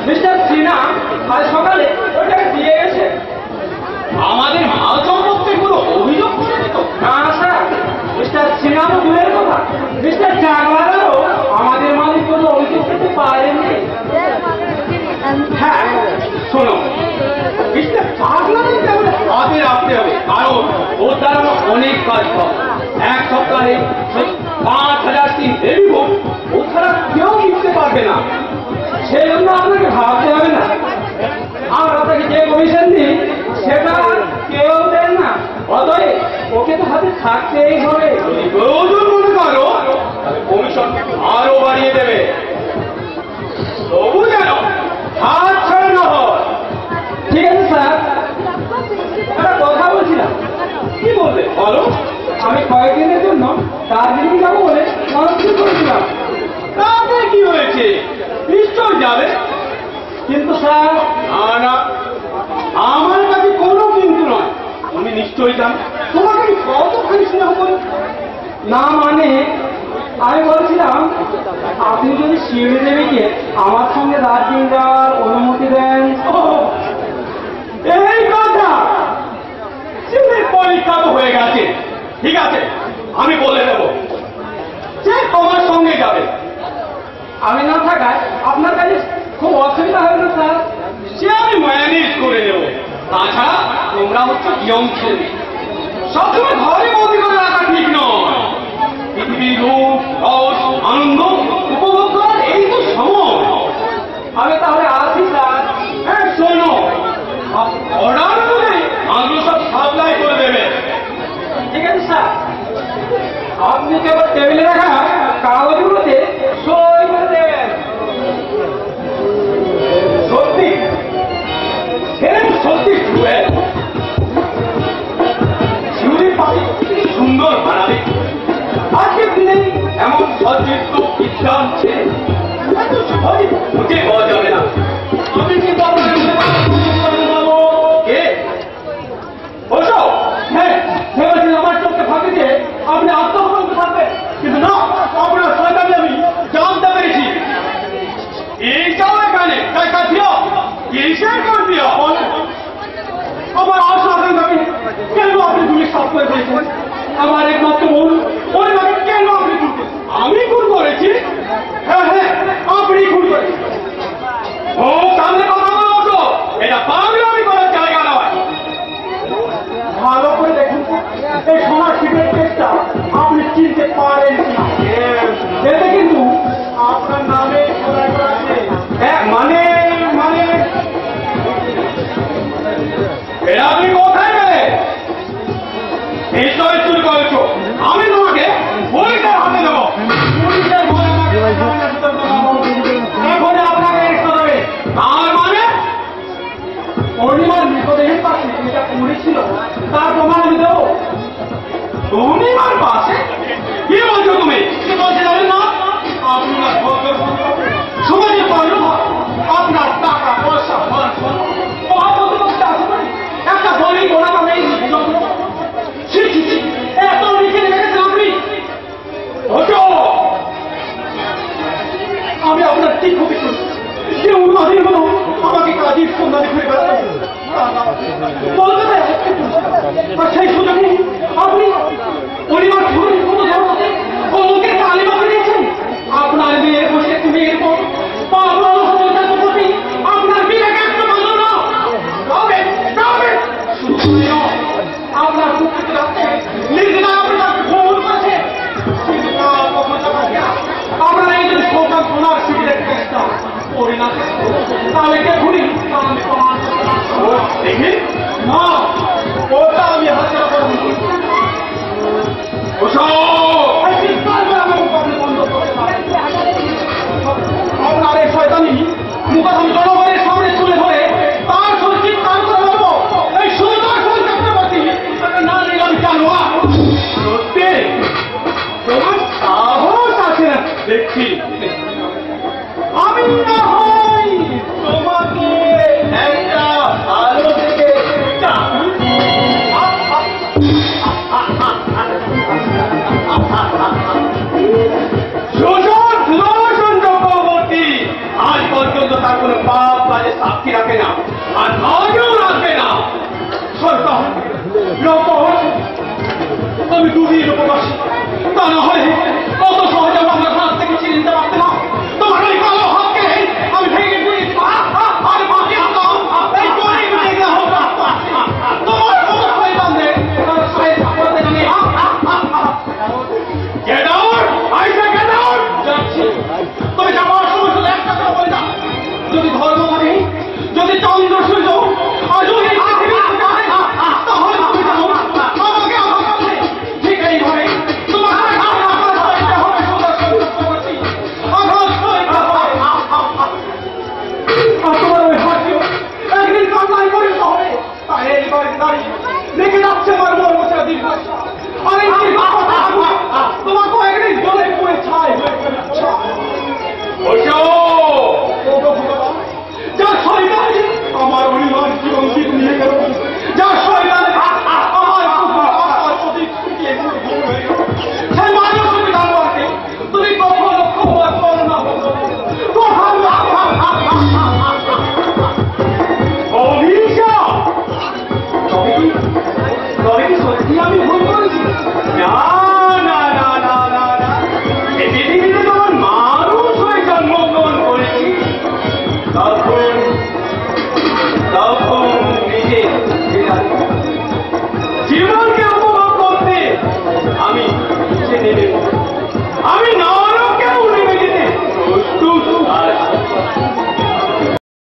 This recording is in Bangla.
মিস্টার সিনহা আজ সকালে ওটাকে দিয়ে গেছে। আমাদের মাল সম্পত্তির কোনো অভিযোগ করেনি তো? না স্যার, মিস্টার সিনহা তো দূরের কথা, মিস্টার জাগওয়ারও আমাদের মালিক কোনো অভিযোগ করতে পারেনি। হ্যাঁ শোনো, মিস্টার জাগওয়ারকে আমাদের হাতে রাখতে হবে, কারণ ওর দ্বারা আমরা অনেক কাজ পাবো। এক সপ্তাহে 5,000 টি হেভি ভোট ও ছাড়া কেউ কিনতে পারবে না। সেই জন্য আপনাকে ভাবতে হবে না, আমরা আপনাকে যে কমিশন দিই সেটা কেউ দেন না, অতএব ওকে তো হাতে থাকতেই হবে। যদি প্রয়োজন মনে করো কমিশন আরো বাড়িয়ে দেবে, তবু যেন হাত ছাড়া না হয়। ঠিক আছে স্যার, একটা কথা বলছিলাম। কি বললে বলো? আমি কয়েকদিনের জন্য দার্জিলিং যাবো বলে মনস্থির করেছিলাম। তাতে কি হয়েছে, নিশ্চয় যাবে। কিন্তু স্যার, না, আমার কাছে কোনো কিন্তু নয়, তুমি নিশ্চয়ই যান। তোমাকে আমি কতখানি স্নেহ করি। না মানে আমি বলছিলাম, আপনি যদি শিউলি দেবীকে আমার সঙ্গে দার্জিলিং যাওয়ার অনুমতি দেন। এই কথা পরীক্ষা তো হয়ে গেছে। ঠিক আছে, আমি বলে দেব যে তোমার সঙ্গে যাবে। আমি না থাকায় আপনার কাছে খুব অসুবিধা হবে না স্যার? সে আমি ম্যানেজ করে নেব। তাছাড়া তোমরা হচ্ছে ইয়ং ছেলে, সবসময় ঘরে বন্দি করে রাখা ঠিক নয়। পৃথিবীর রূপ রস আনন্দ উপভোগ করার এই তো সময়। আমি তাহলে আসি স্যার। হ্যাঁ শোনো, অর্ডার করে আগে সব সাপ্লাই করে দেবে। ঠিক আছে স্যার, আপনি কেবল টেবিলে রাখা কাগজগুলোতে সই করে দেবেন। সত্যি সত্যি শিউলির পাখি সুন্দর বানাবে। আজকের দিনে এমন সদৃষ্ট বিজ্ঞান ছেলে এত সহজে খুঁজে পাওয়া যাবে না। আমি কি কে বসো? হ্যাঁ, ভেবেছেন আমার চোখে ফাঁকি দিয়ে আপনি আত্মহত্যা করতে পারবেন, কিন্তু না, আপনার শয়তানি আমি জানতে পেরেছি। এইটাও এখানে টাকা দিও, কিসের করে দিও? আমার আশা আকাঙ্ক্ষাকে কেন আপনি গুলি সাফ করে দিয়েছেন? আমার একমাত্র বোন, ওর নামে কেন আপনি খুন করেছেন? আমি খুন করেছি? হ্যাঁ হ্যাঁ, আপনি খুন করেছেন। ও সামনে কথা বলো তো, এটা পাগলামি করার জায়গা নয়। ভালো করে দেখুন তো, এই সোনার শিবের কেসটা আপনি চিনতে পারেন কিনা। এতে কিন্তু আপনার নামে খোদাই করা আছে। হ্যাঁ মানে মানে এরা তুমি কোথায় গেলে? নিশ্চয় চুরি করেছো। আমি তোমাকে পুলিশের হাতে দেবো। পুলিশের ভয়ে আমাকে এখন আপনাকে রেখে দেবে। তার মানে পূর্ণিমার মৃতদেহের পাশে যেটা পড়েছিল তার প্রমাণ আমি দেবো। পূর্ণিমার পাশে? কি বলছো তুমি? কি বলতে জানেন না? আপনার সমাজের পারল আপনার টাকা পয়সা মান সম্মান মহাপ্রতিপক্ষে আছে বলে একটা বলি ওনার নেই। এত লিখে রেখেছেন আপনি। আমি আপনার ঠিক ক্ষতি করি, যে উন্মাদের মতো আমাকে কাজের সন্ধানে ঘুরে বেড়াতে বলতে চাই। আর সেই সুযোগে আপনি পরিবার ধরুন কোনো ধর্মতে কলকে কালিমাকে দিয়েছেন। আপনার মেয়ের বসে তুমি এরপর পাগল হত্যার প্রতি আপনার বিবেক একটু ভালো না। আপনার পুত্রকে রাখতে নিজেরা আপনার ফোন করেছে। আপনারা এই যে সরকার সোনার শিবিরের চেষ্টা করি না, তাহলে কে ঘুরি আমি প্রমাণ দেখি না, ওটা আমি হাতে আপনার এই শয়তানি মুখোশম জনগণের সামনে তুলে ধরে তার সঙ্গে চিৎকার করে বলবো, এই সুন্দর চক্রবর্তী না নিলে আমি জানো। সত্যি তোমার সাহস আছে না দেখছি। আমি না হই তোমাকে একটা আলো থেকে সাক্ষী রাখে না, আর আজও রাখবে না। সরকার আমি দুদিন উপবাসী, তা না হলে কত সহজে আমরা হাত থেকে চিনে নিতে পারতে না। তোমার ওই কালো হাতকে আমি ভেঙে দিয়ে আর বাকি এই গরিব লেগে হোক তোমার মতো শয়তান দেখ Get out! I say get out! যাচ্ছি। তবে যাওয়ার সময় শুধু একটা কথা বলে না, যদি ধর্ম থাকে, যদি চন্দ্র সূর্য আজও এই পৃথিবী তাহলে তুমি যাও আমাকে আঘাত করলে ঠিক এইভাবে তোমাকে আঘাত করতে হবে। আঘাত করতে হবে। আর তোমার ওই হাতটিও একদিন কান্নায় পরিণত হবে। তাই এইবার দাঁড়িয়ে রেখে যাচ্ছে আমার মর্মচারা দীর্ঘ। আর এই